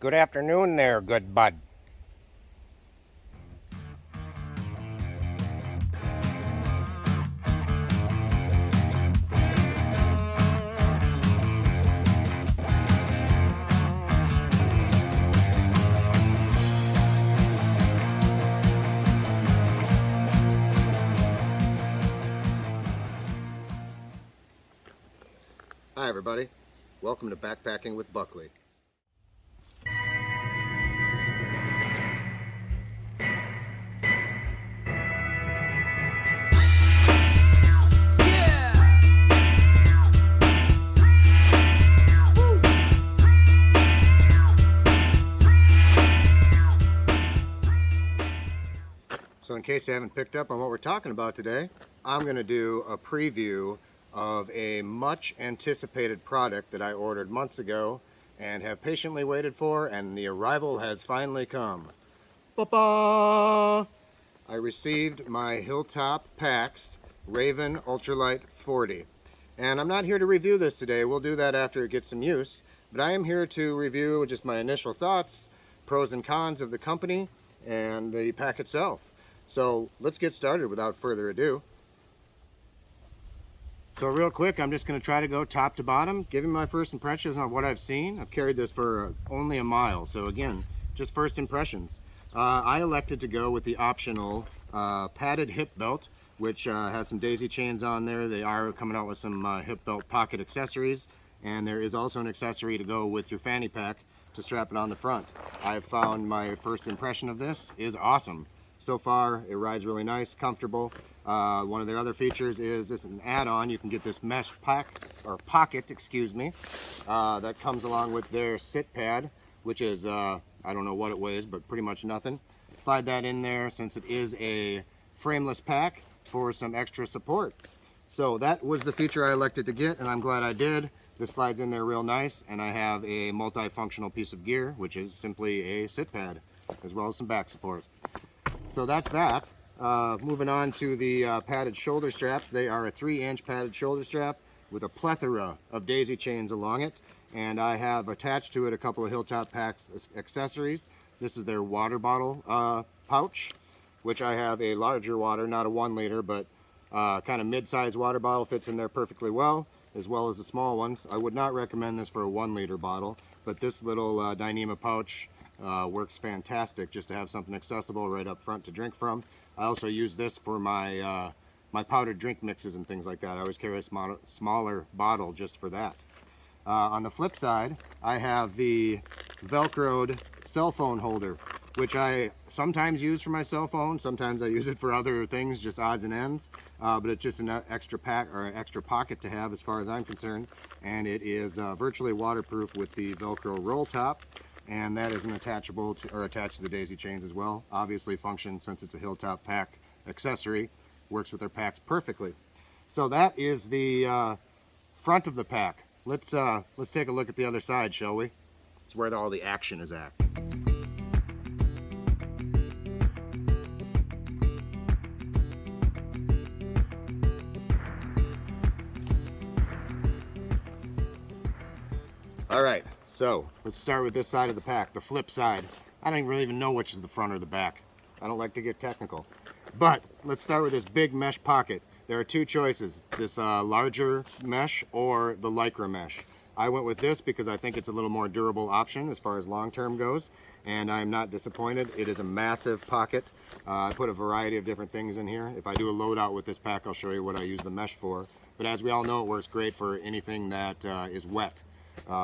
Good afternoon there, good bud. Hi everybody, welcome to Backpacking with Buckley. So in case you haven't picked up on what we're talking about today, I'm going to do a preview of a much anticipated product that I ordered months ago and have patiently waited for, and the arrival has finally come. Ba-ba! I received my Hilltop Packs Raven UL40. And I'm not here to review this today, we'll do that after it gets some use, but I am here to review just my initial thoughts, pros and cons of the company, and the pack itself. So let's get started without further ado. So real quick, I'm just going to try to go top to bottom, giving my first impressions on what I've seen. I've carried this for only a mile, so again, just first impressions. I elected to go with the optional padded hip belt, which has some daisy chains on there. They are coming out with some hip belt pocket accessories, and there is also an accessory to go with your fanny pack to strap it on the front. I've found my first impression of this is awesome. So far, it rides really nice, comfortable. One of their other features is this is an add-on. You can get this mesh pack, or pocket, excuse me, that comes along with their sit pad, which is, I don't know what it weighs, but pretty much nothing. Slide that in there since it is a frameless pack for some extra support. So that was the feature I elected to get, and I'm glad I did. This slides in there real nice, and I have a multifunctional piece of gear, which is simply a sit pad, as well as some back support. So that's that. Moving on to the padded shoulder straps. They are a 3-inch padded shoulder strap with a plethora of daisy chains along it. And I have attached to it a couple of Hilltop Packs accessories. This is their water bottle pouch, which I have a larger water, not a 1 liter, but kind of mid-sized water bottle fits in there perfectly well, as well as the small ones. I would not recommend this for a 1 liter bottle, but this little Dyneema pouch works fantastic just to have something accessible right up front to drink from. I also use this for my my powdered drink mixes and things like that. I always carry a smaller bottle just for that. On the flip side, I have the Velcroed cell phone holder, which I sometimes use for my cell phone. Sometimes I use it for other things, just odds and ends. But it's just an extra pack or an extra pocket to have as far as I'm concerned. And it is virtually waterproof with the Velcro roll top. And that is an attachable to, or attached to the daisy chains as well. Obviously functions, since it's a Hilltop pack accessory, works with their packs perfectly. So that is the front of the pack. Let's take a look at the other side, shall we? It's where all the action is at. All right, so let's start with this side of the pack, the flip side. I don't really even know which is the front or the back. I don't like to get technical. But let's start with this big mesh pocket. There are two choices, this larger mesh or the Lycra mesh. I went with this because I think it's a little more durable option as far as long-term goes, and I'm not disappointed. It is a massive pocket. I put a variety of different things in here. If I do a loadout with this pack, I'll show you what I use the mesh for. But as we all know, it works great for anything that is wet.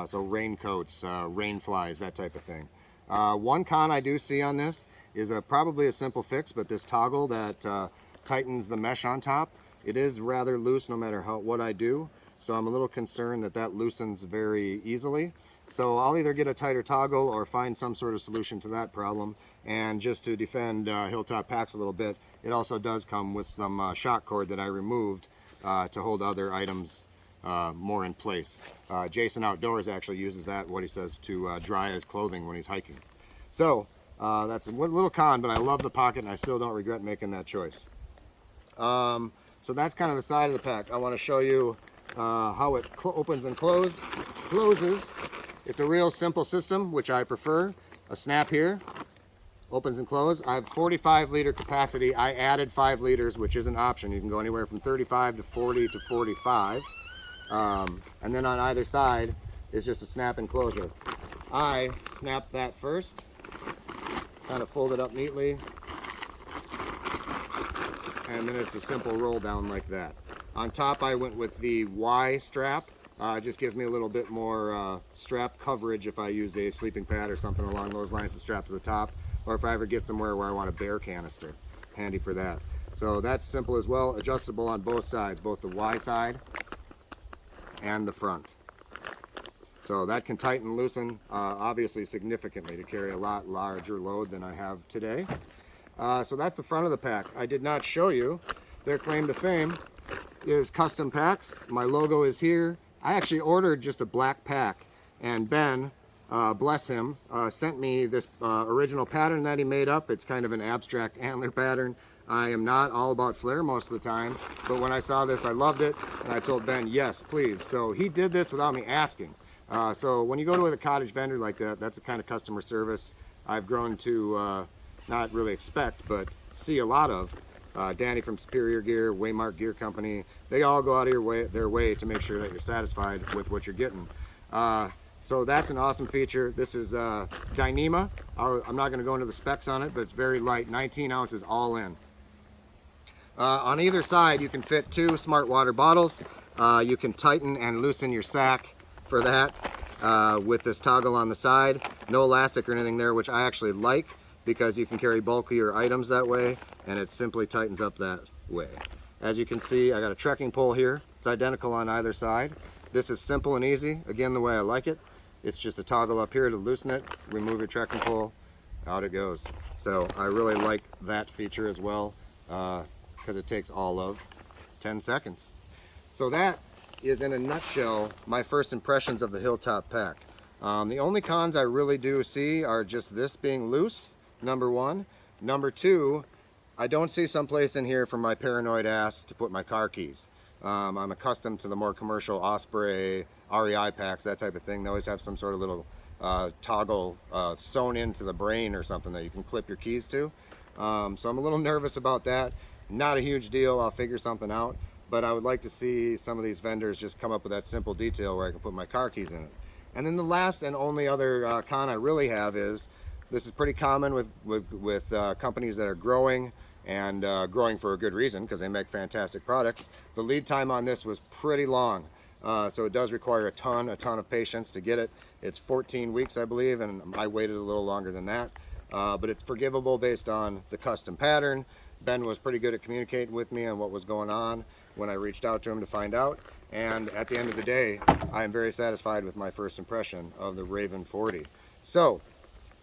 So raincoats, rain flies, that type of thing. One con I do see on this is probably a simple fix, but this toggle that tightens the mesh on top, it is rather loose no matter what I do. So I'm a little concerned that that loosens very easily. So I'll either get a tighter toggle or find some sort of solution to that problem. And just to defend Hilltop Packs a little bit, it also does come with some shock cord that I removed to hold other items more in place. Jason Outdoors actually uses that, what he says, to dry his clothing when he's hiking. So that's a little con, but I love the pocket and I still don't regret making that choice. So that's kind of the side of the pack. I want to show you how it opens and closes. It's a real simple system, which I prefer. A snap here, opens and closes. I have 45-liter capacity. I added 5 liters, which is an option. You can go anywhere from 35 to 40 to 45. And then on either side is just a snap and closure. I snapped that first, kind of fold it up neatly, and then it's a simple roll down like that. On top I went with the Y strap. It just gives me a little bit more strap coverage if I use a sleeping pad or something along those lines to strap to the top, or if I ever get somewhere where I want a bare canister. Handy for that. So that's simple as well, adjustable on both sides, both the Y side and the front. So that can tighten and loosen obviously significantly to carry a lot larger load than I have today. So that's the front of the pack. I did not show you their claim to fame is custom packs. My logo is here. I actually ordered just a black pack, and Ben, bless him, sent me this original pattern that he made up. It's kind of an abstract antler pattern. I am not all about flare most of the time, but when I saw this I loved it, and I told Ben, yes please. So he did this without me asking. So when you go to a cottage vendor like that, that's the kind of customer service I've grown to not really expect, but see a lot of. Danny from Superior Gear, Waymark Gear Company, they all go out of their way to make sure that you're satisfied with what you're getting. So that's an awesome feature. This is Dyneema. I'm not going to go into the specs on it, but it's very light, 19 ounces all in. On either side you can fit 2 smart water bottles. You can tighten and loosen your sack for that with this toggle on the side. No elastic or anything there, which I actually like, because you can carry bulkier items that way, and it simply tightens up that way. As you can see, I got a trekking pole here. It's identical on either side. This is simple and easy, again the way I like it. It's just a toggle up here to loosen it, remove your trekking pole, out it goes. So I really like that feature as well, because it takes all of 10 seconds. So that is, in a nutshell, my first impressions of the Hilltop pack. The only cons I really do see are just this being loose, number one. Number two, I don't see someplace in here for my paranoid ass to put my car keys. I'm accustomed to the more commercial Osprey, REI packs, that type of thing. They always have some sort of little toggle sewn into the brain or something that you can clip your keys to. So I'm a little nervous about that. Not a huge deal, I'll figure something out. But I would like to see some of these vendors just come up with that simple detail where I can put my car keys in it. And then the last and only other con I really have is, this is pretty common with companies that are growing, and growing for a good reason, because they make fantastic products. The lead time on this was pretty long, so it does require a ton of patience to get it. It's 14 weeks, I believe, and I waited a little longer than that, but it's forgivable based on the custom pattern. Ben was pretty good at communicating with me on what was going on when I reached out to him to find out, and at the end of the day, I am very satisfied with my first impression of the Raven 40. So,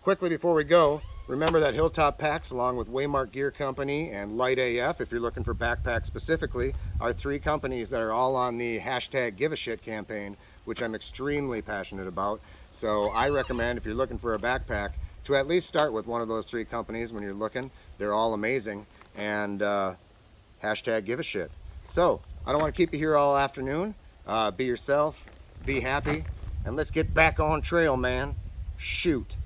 quickly before we go, remember that Hilltop Packs, along with Waymark Gear Company and Light AF, if you're looking for backpacks specifically, are 3 companies that are all on the hashtag Give a Shit campaign, which I'm extremely passionate about. So I recommend, if you're looking for a backpack, to at least start with one of those 3 companies when you're looking. They're all amazing, and hashtag Give a Shit. So I don't want to keep you here all afternoon. Be yourself, be happy, and let's get back on trail, man. Shoot.